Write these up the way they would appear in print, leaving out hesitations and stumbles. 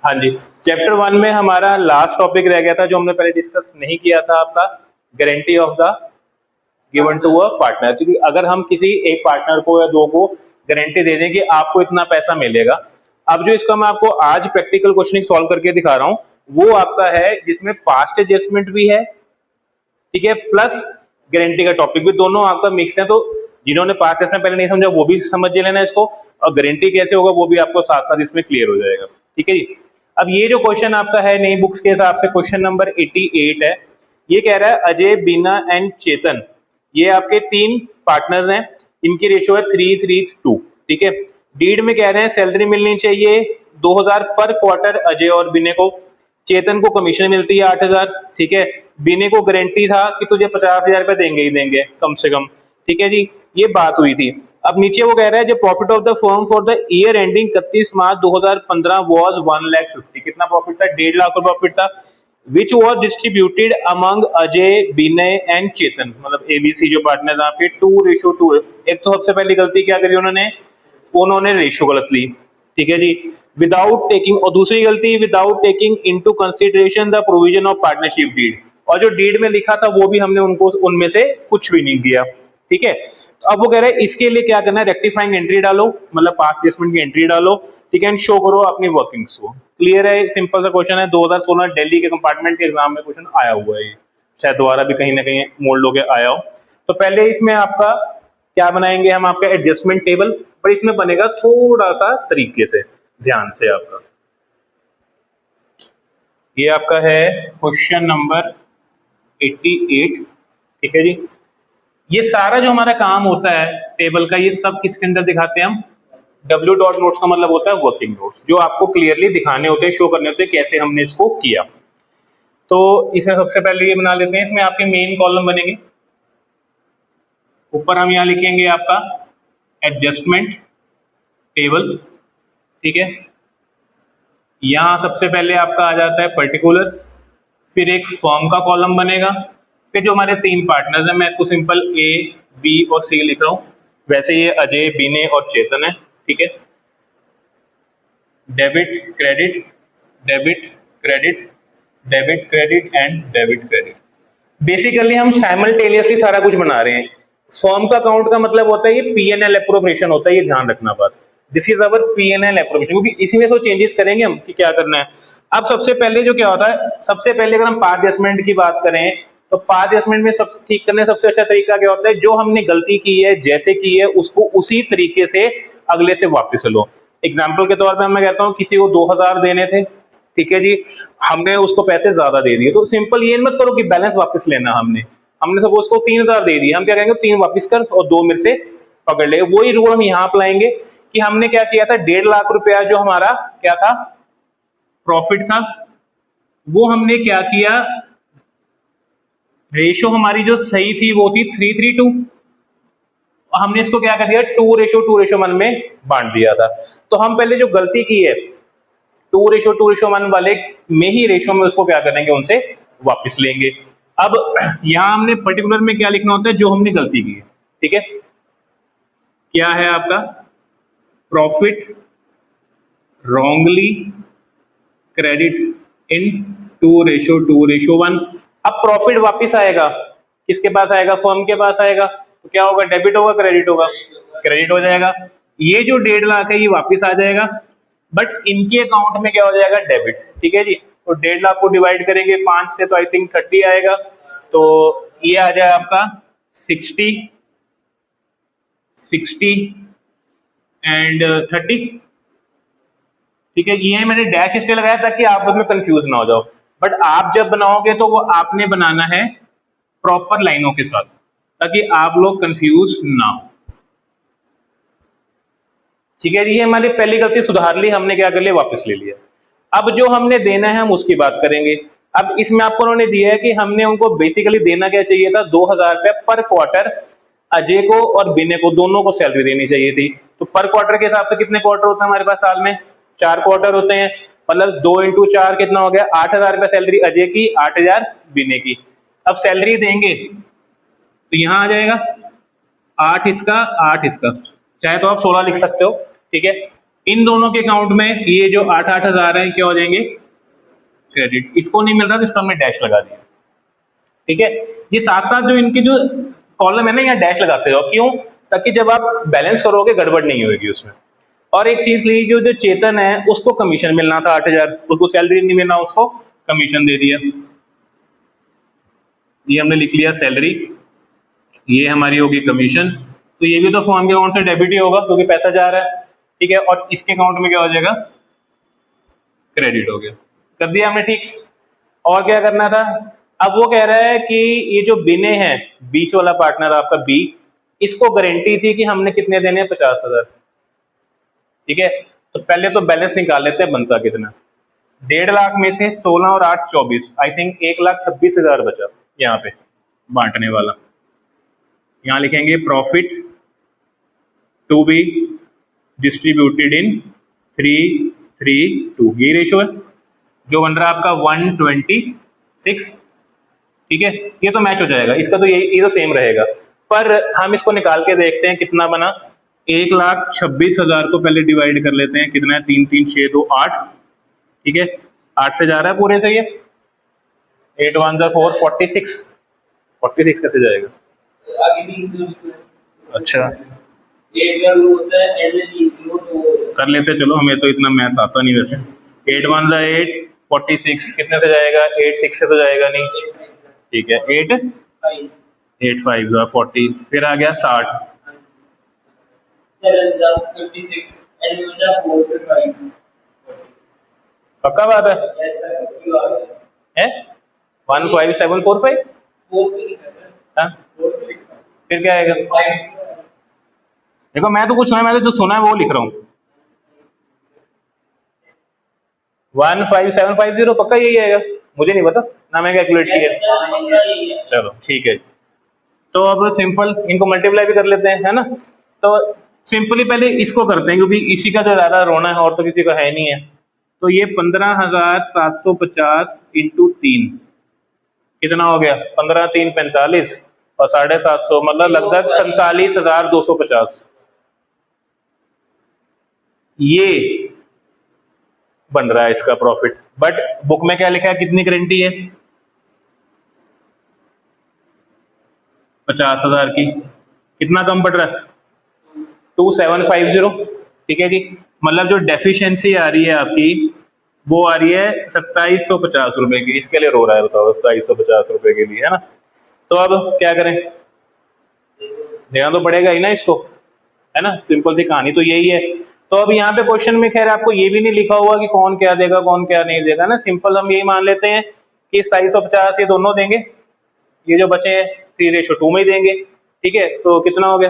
हाँ जी, चैप्टर 1 में हमारा लास्ट टॉपिक रह गया था जो हमने पहले डिस्कस नहीं किया था, आपका guarantee of the given to a partner. क्योंकि अगर हम किसी एक पार्टनर को या दो को गारंटी दे दें कि आपको इतना पैसा मिलेगा, अब जो इसका मैं आपको आज प्रैक्टिकल क्वेश्चन सॉल्व करके दिखा रहा हूं वो आपका है जिसमें पास्ट एडजस्टमेंट भी है, ठीक है, प्लस गारंटी का टॉपिक भी, दोनों आपका मिक्स है। तो जिन्होंने पास्ट सेशन पहले नहीं समझा वो भी समझ लेना इसको, और गारंटी कैसे होगा वो भी आपको साथ साथ इसमें क्लियर हो जाएगा, ठीक है जी। अब ये जो क्वेश्चन आपका है नई बुक्स के हिसाब से क्वेश्चन नंबर 88 है। ये कह रहा है अजय, बीना एंड चेतन, ये आपके तीन पार्टनर्स हैं, इनकी रेशियो है 3:3:2, ठीक है। डीड में कह रहे हैं सैलरी मिलनी चाहिए 2000 पर क्वार्टर अजय और बिने को, चेतन को कमीशन मिलती है 8000, ठीक है। बिने को गारंटी था कि तुझे 50,000 रुपए देंगे ही देंगे कम से कम, ठीक है जी, ये बात हुई थी। अब नीचे वो कह रहा है जो profit of the firm for the year ending 31 March 2015 was 1,50,000, कितना प्रॉफिट था? 1.5 लाख प्रॉफिट था, which was distributed among Ajay, Vinay and Chetan, मतलब एबीसी जो पार्टनर है आपके 2:2। एक तो सबसे पहली गलती क्या करी उन्होंने रेशियो गलत ली, ठीक है जी, विदाउट टेकिंग, और दूसरी गलती without taking into consideration the provision of partnership deed, और जो डीड में लिखा था वो भी हमने उनको उनमें से कुछ भी नहीं दिया, ठीक है। तो अब वो कह रहे हैं इसके लिए क्या करना है, रेक्टिफाइंग एंट्री डालो, मतलब पास्ट एडजस्टमेंट की एंट्री डालो, ठीक है, एंड शो करो अपनी वर्किंग्स को। क्लियर है, सिंपल सा क्वेश्चन है, 2016 दिल्ली के कंपार्टमेंट के एग्जाम में क्वेश्चन आया हुआ है, शायद दोबारा भी कहीं ना कहीं मोल्ड होके आया हो। तो पहले इसमें आपका क्या बनाएंगे हम, आपका एडजस्टमेंट टेबल, पर इसमें बनेगा थोड़ा सा तरीके से, ध्यान से। आपका ये आपका है क्वेश्चन नंबर 88, ठीक है जी। ये सारा जो हमारा काम होता है टेबल का, ये सब किसके अंदर दिखाते हैं हम? डब्ल्यू डॉट नोट्स का मतलब होता है वर्किंग नोट्स, जो आपको क्लियरली दिखाने होते हैं, शो करने होते हैं कैसे हमने इसको किया। तो इसमें सबसे पहले ये बना लेते हैं, इसमें आपके मेन कॉलम बनेंगे, ऊपर हम यहां लिखेंगे आपका एडजस्टमेंट टेबल, ठीक है। यहां सबसे पहले आपका आ जाता है पर्टिकुलर्स, फिर एक फर्म का कॉलम बनेगा, फिर जो हमारे तीन पार्टनर्स हैं, मैं इसको सिंपल ए, बी और सी लिख रहा हूं, वैसे ये अजय, बिने और चेतन है, ठीक है। Debit credit, debit credit, debit credit and debit credit. Basically हम साइमल्टेनियसली सारा कुछ बना रहे हैं। फर्म का अकाउंट का मतलब होता है ये पीएनएल एप्रोप्रिएशन होता है, ये ध्यान रखना बात, this is our PNL appropriation, क्योंकि इसी में से चेंजेस करेंगे हम कि क्या करना है। अब सबसे पहले जो क्या होता है, सबसे पहले अगर हम पास्ट एडजस्टमेंट की बात करें तो पास्ट एडजस्टमेंट में सब ठीक करने सबसे अच्छा तरीका क्या होता है, जो हमने गलती की है जैसे की है उसको उसी तरीके से अगले से वापस लो। एग्जाम्पल के तौर पर मैं कहता हूं किसी को 2000 देने थे, ठीक है जी, हमने उसको पैसे ज्यादा दे दिए, तो सिंपल ये मत करो कि बैलेंस वापस लेना, हमने सपोज को 3000 दे दिए, हम क्या कहेंगे 3 वापस कर और 2 मेरे से पकड़ ले। वही रूल हम यहां अप्लाएंगे कि हमने क्या किया था, 1.5 लाख रुपया जो हमारा क्या था प्रॉफिट था, वो हमने क्या किया, रेशो हमारी जो सही थी वो थी 3:3:2, हमने इसको क्या कर दिया 2:2:1 में बांट दिया था। तो हम पहले जो गलती की है 2:2:1 वाले में ही रेशो में उसको क्या करेंगे, उनसे वापस लेंगे। अब यहां हमने पर्टिकुलर में क्या लिखना होता है, जो हमने गलती की है, ठीक है। क्या है आपका प्रॉफिट रॉन्गली क्रेडिट इन 2:2:1। अब प्रॉफिट वापस आएगा, किसके पास आएगा, फर्म के पास आएगा, तो क्या होगा, डेबिट होगा क्रेडिट होगा, क्रेडिट हो जाएगा। ये जो 1.5 लाख है ये वापस आ जाएगा, बट इनके अकाउंट में क्या हो जाएगा, डेबिट, ठीक है जी। तो 1.5 लाख को डिवाइड करेंगे 5 से तो आई थिंक 30 आएगा, तो ये आ जाए आपका 60 एंड 30, ठीक है। ये मैंने डैश इसलिए लगाया ताकि आप उसमें कंफ्यूज ना हो जाओ, बट आप जब बनाओगे तो वो आपने बनाना है प्रॉपर लाइनों के साथ, ताकि आप लोग कंफ्यूज ना हो, ठीक है। ये हमारी पहली गलती सुधार ली, हमने क्या कर लिया, वापस ले लिया। अब जो हमने देना है हम उसकी बात करेंगे। अब इसमें आपको उन्होंने दिया है कि हमने उनको बेसिकली देना क्या चाहिए था, 2000 रुपए पर क्वार्टर अजय को और बिने को, दोनों को सैलरी देनी चाहिए थी। तो पर क्वार्टर के हिसाब से कितने क्वार्टर होते हैं हमारे पास साल में, 4 क्वार्टर होते हैं, मतलब 2 × 4 कितना हो गया, 8000 रुपए सैलरी अजय की, 8000 बिने की। अब सैलरी देंगे तो यहां आ जाएगा 8 इसका 8 इसका, चाहे तो आप 16 लिख सकते हो, ठीक है। इन दोनों के अकाउंट में ये जो 8,000 है क्या हो जाएंगे, क्रेडिट। इसको नहीं मिल रहा तो इसका हमने डैश लगा दिया, ठीक है। ये साथ साथ जो इनके जो कॉलम है ना, यहाँ डैश लगाते हो, क्यों, ताकि जब आप बैलेंस करोगे गड़बड़ नहीं होगी उसमें। और एक चीज ली, जो चेतन है उसको कमीशन मिलना था 8,000, उसको सैलरी नहीं मिलना, उसको कमीशन दे दिया। ये हमने लिख लिया सैलरी, ये हमारी होगी कमीशन। तो ये भी तो फॉर्म के अकाउंट से डेबिट ही होगा क्योंकि पैसा जा रहा है, ठीक है। और इसके अकाउंट में क्या हो जाएगा, क्रेडिट हो गया। कर दिया हमने, ठीक। और क्या करना था, अब वो कह रहा है कि ये जो बिने है, बीच वाला पार्टनर आपका बी, इसको गारंटी थी कि हमने कितने देने हैं, 50,000, ठीक है। तो पहले तो बैलेंस निकाल लेते हैं, बनता कितना। 1.5 लाख में से 16 और 8 24, आई थिंक 1,26,000 बचा यहाँ पे बांटने वाला। यहाँ लिखेंगे profit to be distributed in 3-3-2, ये रेशो है जो बन रहा है आपका 126, ठीक है। ये तो मैच हो जाएगा, इसका तो ये तो सेम रहेगा। पर हम इसको निकाल के देखते हैं कितना बना। 1,26,000 को पहले डिवाइड कर लेते हैं, कितना है, 3 3 6 2 8, ठीक है। 8 से जा रहा है पूरे से, ये 8 1 4 46, 46 कैसे जाएगा, अच्छा कर लेते, चलो हमें तो इतना मैथ्स आता नहीं वैसे। 8 1 8 46 कितने से जाएगा, 8 6 से तो जाएगा नहीं, ठीक है। 8 5 40, फिर आ गया 60, पक्का बात है 15745, हाँ फिर क्या आएगा, देखो मैं तो कुछ सुना, मैं तो जो सुना है वो लिख रहा हूँ। 15750 पक्का यही आएगा, मुझे नहीं पता ना, मैं कैलकुलेट किया, चलो ठीक है। तो अब सिंपल इनको मल्टीप्लाई भी कर लेते हैं, है ना। तो सिंपली पहले इसको करते हैं क्योंकि इसी का जो ज्यादा रोना है और तो किसी का है नहीं है। तो ये 15,750 इंटू 3 कितना हो गया, 15 3 45 और 750, मतलब लगभग 47,250। ये बन रहा है इसका प्रॉफिट। बट बुक में क्या लिखा है, कितनी गारंटी है, 50,000 की। कितना कम पड़ रहा है, 2750, ठीक है जी। मतलब जो डेफिशिएंसी आ रही है आपकी वो आ रही है 2750 रुपए की। इसके लिए रो रहा है, बताओ 2750 रुपए के लिए, है ना। तो अब क्या करें, देना तो पड़ेगा ही ना इसको, है ना। सिंपल सी कहानी तो यही है। तो अब यहाँ पे क्वेश्चन में खैर आपको ये भी नहीं लिखा हुआ कि कौन क्या देगा कौन क्या नहीं देगा ना। सिंपल हम यही मान लेते हैं कि 2750 ये दोनों देंगे, ये जो बचे हैं 3:2 में ही देंगे, ठीक है। तो कितना हो गया,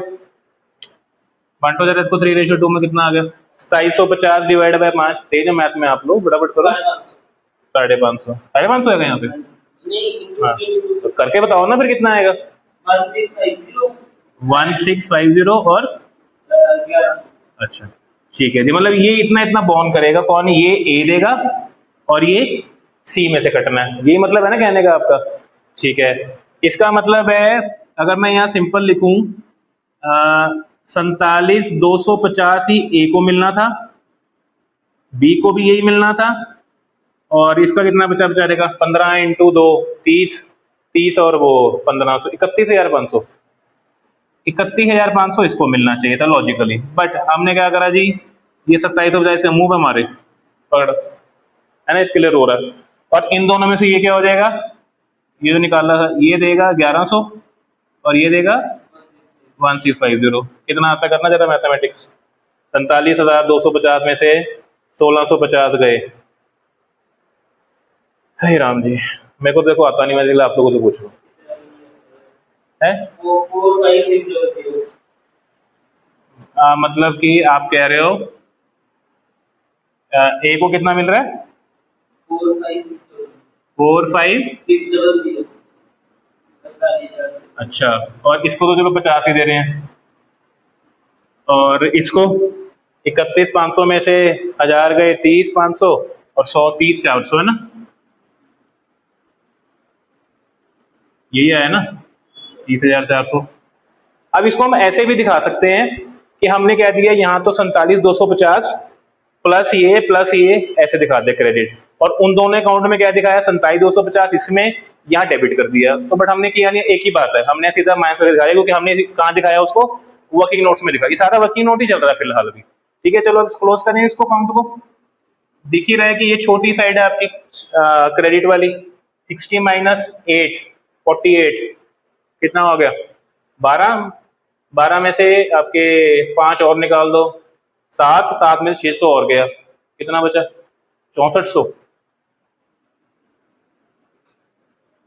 बांटो जरा इसको, 3:2 में कितना आ गया, 2750 डिवाइड बाय 5। तेज है मैथ में आप लोग, फटाफट करो। 550 550 आएगा यहाँ पे, हाँ तो करके बताओ ना फिर कितना आएगा, 1650 और अच्छा ठीक है जी। मतलब ये इतना इतना बॉन्ड करेगा कौन, ये ए देगा और ये सी में से कटना है, ये मतलब है ना कहने का आपका, ठीक है। इसका मतलब है अगर मैं यहाँ सिंपल लिखूं 47,250 ही ए को मिलना था, बी को भी यही मिलना था, और इसका कितना बचा बेचारे का, 15 इंटू 2 30 और वो 1500, 31,500, 31,500 इसको मिलना चाहिए था लॉजिकली। बट हमने क्या करा जी, ये 2750 इसके मुंह पे मारे पकड़, है ना, इसके लिए रो रहा है। और इन दोनों में से ये क्या हो जाएगा, ये जो निकाला था ये देगा 1100 और ये देगा 1650। कितना आता करना जरा मैथमेटिक्स, 47,250 में से 1650 गए, हे राम जी मेरे को देखो आता नहीं, मैं आप लोगों से पूछूं है। मतलब कि आप कह रहे हो ए को कितना मिल रहा है, 4 5 अच्छा, और इसको तो चलो 50 ही दे रहे हैं, और इसको 31,500 में से 1000 गए 30,500 और 100 30,400 है ना, यही आया ना 30,400। अब इसको हम ऐसे भी दिखा सकते हैं कि हमने कह दिया यहाँ तो 47,250 प्लस ये ऐसे दिखा दे क्रेडिट, और उन दोनों अकाउंट में क्या दिखाया 27,250, इसमें यहाँ डेबिट कर दिया। तो बट हमने किया नहीं, एक ही बात है, हमने सीधा माइनस करके दिखाया, क्योंकि हमने कहाँ दिखाया उसको, वर्किंग नोट्स में दिखाया। ये सारा वर्किंग नोट ही चल रहा है फिलहाल अभी, ठीक है। चलो अब क्लोज करें इसको, अकाउंट को। दिख ही रहा है कि ये छोटी साइड है आपकी क्रेडिट वाली, 60 माइनस 8 48 कितना हो गया 12 में से आपके 5 और निकाल दो, 7 में 600 और गया, कितना बचा 6400,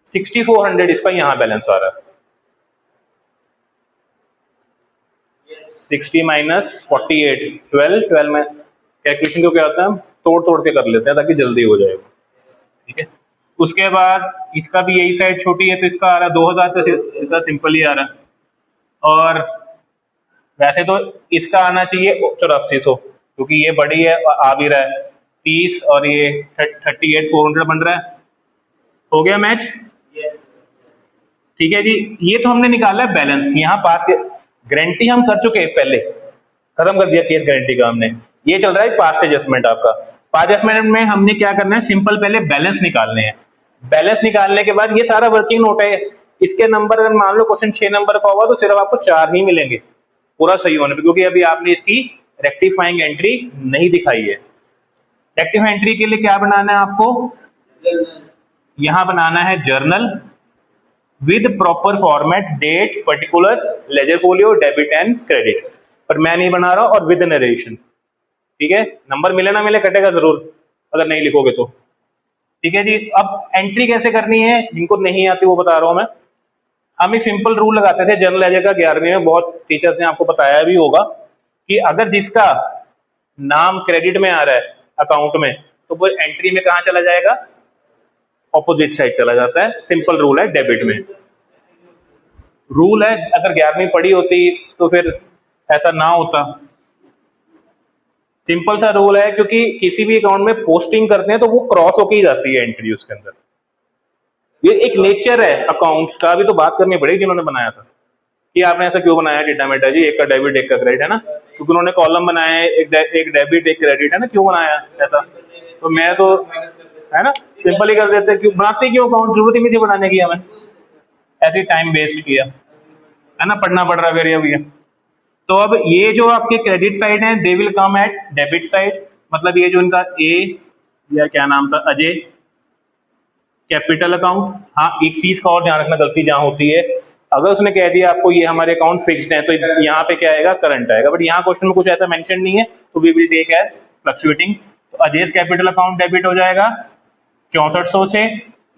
6400 इसका यहाँ बैलेंस आ रहा है। 60 माइनस 48 12 में कैलकुलेशन को क्या होता है, हम तोड़ के कर लेते हैं ताकि जल्दी हो जाए, ठीक है। उसके बाद इसका भी यही साइड छोटी है, तो इसका आ रहा है 2000, तो इसका सिंपल ही आ रहा है। और वैसे तो इसका आना चाहिए 8400, क्योंकि ये बड़ी है और आ भी रहा है 30, और ये 38,400 बन रहा है। हो गया मैच, ठीक है जी। ये तो हमने निकाला है बैलेंस, यहाँ पास गारंटी हम कर चुके हैं, पहले खत्म कर दिया केस गारंटी का हमने। ये चल रहा है पास्ट एडजस्टमेंट आपका। पास्ट एडजस्टमेंट में हमने क्या करना है, सिंपल पहले बैलेंस निकालने हैं। बैलेंस निकालने के बाद ये सारा वर्किंग नोट है, इसके नंबर अगर मान लो क्वेश्चन 6 नंबर का होगा तो सिर्फ आपको 4 ही मिलेंगे पूरा सही होने पे, क्योंकि अभी आपने इसकी रेक्टिफाइंग एंट्री नहीं दिखाई है। रेक्टिफाइंग एंट्री के लिए क्या बनाना है आपको, यहां बनाना है journal with proper format, date, particulars, ledger folio, debit and credit, पर मैं नहीं बना रहा, और विद नरेशन, ठीक है। नंबर मिले ना मिले कटेगा जरूर अगर नहीं लिखोगे तो, ठीक है जी। अब एंट्री कैसे करनी है, जिनको नहीं आती वो बता रहा हूं मैं। हम एक सिंपल रूल लगाते थे जनरल लेजर का, 11वीं में बहुत टीचर्स ने आपको बताया भी होगा, कि अगर जिसका नाम क्रेडिट में आ रहा है अकाउंट में, तो वो एंट्री में कहां चला जाएगा, ऑपोजिट साइड चला जाता है। सिंपल रूल है डेबिट में, रूल है। अगर 11वीं पढ़ी होती तो फिर ऐसा ना होता, सिंपल सा रूल है, क्योंकि किसी भी अकाउंट में पोस्टिंग करते हैं तो वो क्रॉस होके ही जाती है एंट्री उसके अंदर, ये एक नेचर है अकाउंट्स का। अभी तो बात करनी पड़ेगी जिन्होंने बनाया था कि आपने ऐसा क्यों बनाया डेटा मेटा जी, एक का डेबिट एक का क्रेडिट, है ना, क्योंकि उन्होंने कॉलम बनाया है, एक डेबिट एक क्रेडिट, है ना, क्यों बनाया ऐसा। तो मैं तो है ना सिंपल ही कर देते, क्यों बनाते, क्यों अकाउंट, जरूरत ही नहीं थी बनाने की, हमें ऐसे टाइम वेस्ट किया, है ना, पढ़ना पड़ रहा फिर भैया। तो अब ये जो आपके क्रेडिट साइड है, they will come at debit side, मतलब ये जो इनका ए या क्या नाम था अजय, कैपिटल अकाउंट। हाँ, एक चीज का और ध्यान रखना, गलती जहां होती है, अगर उसने कह दिया आपको ये हमारे अकाउंट फिक्स्ड है, तो यहाँ पे क्या आएगा, करंट आएगा, बट यहाँ क्वेश्चन में कुछ ऐसा मेंशन नहीं है, तो we will take as fluctuating. तो अजय कैपिटल अकाउंट डेबिट हो जाएगा 6400 से,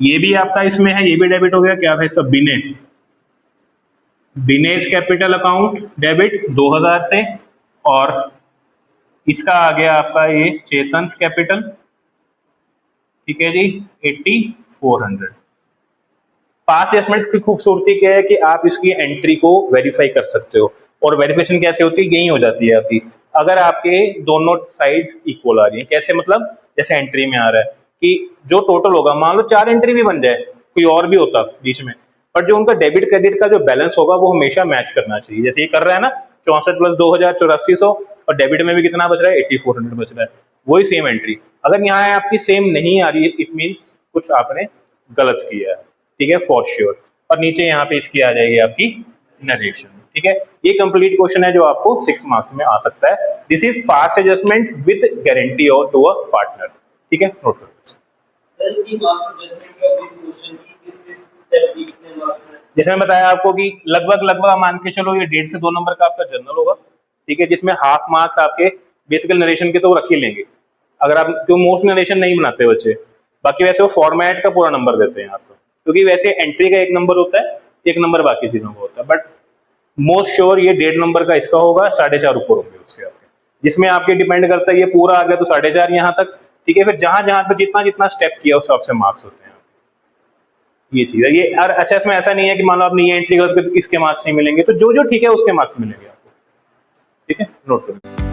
ये भी आपका इसमें है, ये भी डेबिट हो गया। क्या था इसका, बिनेश कैपिटल अकाउंट डेबिट 2000 से, और इसका आ गया आपका ये चेतन्स कैपिटल, ठीक है जी, 8400। पास्ट एडजस्टमेंट की खूबसूरती क्या है कि आप इसकी एंट्री को वेरीफाई कर सकते हो, और वेरिफिकेशन कैसे होती है, यही हो जाती है आपकी, अगर आपके दोनों साइड्स इक्वल आ रही है। कैसे, मतलब जैसे एंट्री में आ रहा है कि जो टोटल होगा, मान लो 4 एंट्री भी बन जाए, कोई और भी होता बीच में, पर जो उनका डेबिट क्रेडिट का जो बैलेंस होगा वो हमेशा मैच करना चाहिए। जैसे ये कर रहा है ना, 64 प्लस 2000 8400, और डेबिट में भी कितना बच रहा है, 8400 बच रहा है, वही सेम एंट्री। अगर यहाँ आपकी सेम नहीं आ रही है, इट मीन्स कुछ आपने गलत किया है, ठीक है, फॉर श्योर। और नीचे यहाँ पे इसकी आ जाएगी आपकी नरेशन, ठीक है। ये कंप्लीट क्वेश्चन है जो आपको 6 मार्क्स में आ सकता है। This is past adjustment with guarantee और टू अ पार्टनर, ठीक है, नोट करो। जैसे मैं बताया आपको कि लगभग मान के चलो ये 1.5 से 2 नंबर का आपका जर्नल होगा, ठीक है, जिसमें हाफ मार्क्स आपके बेसिकल नरेशन के तो रख ही लेंगे, अगर आप क्यों मोस्ट नरेशन नहीं बनाते बच्चे, बाकी वैसे वो फॉर्मेट का पूरा नंबर देते हैं आपको, क्योंकि वैसे एंट्री का 1 नंबर होता है, 1 नंबर बाकी चीजों का होता है, बट मोस्ट श्योर ये 1.5 नंबर का इसका होगा, 4.5 ऊपर होंगे उसके आपके, जिसमें आपके डिपेंड करता है, ये पूरा आ गया तो 4.5 यहाँ तक, ठीक है। फिर जहां जहां पे जितना स्टेप किया उस हिसाब से मार्क्स होते हैं, ये चीज है ये। और अच्छा, इसमें ऐसा नहीं है कि मान लो आपने ये एंट्री गलत कर तो इसके मार्क्स नहीं मिलेंगे, तो जो ठीक है उसके मार्क्स मिलेंगे आपको, ठीक है, नोट करो।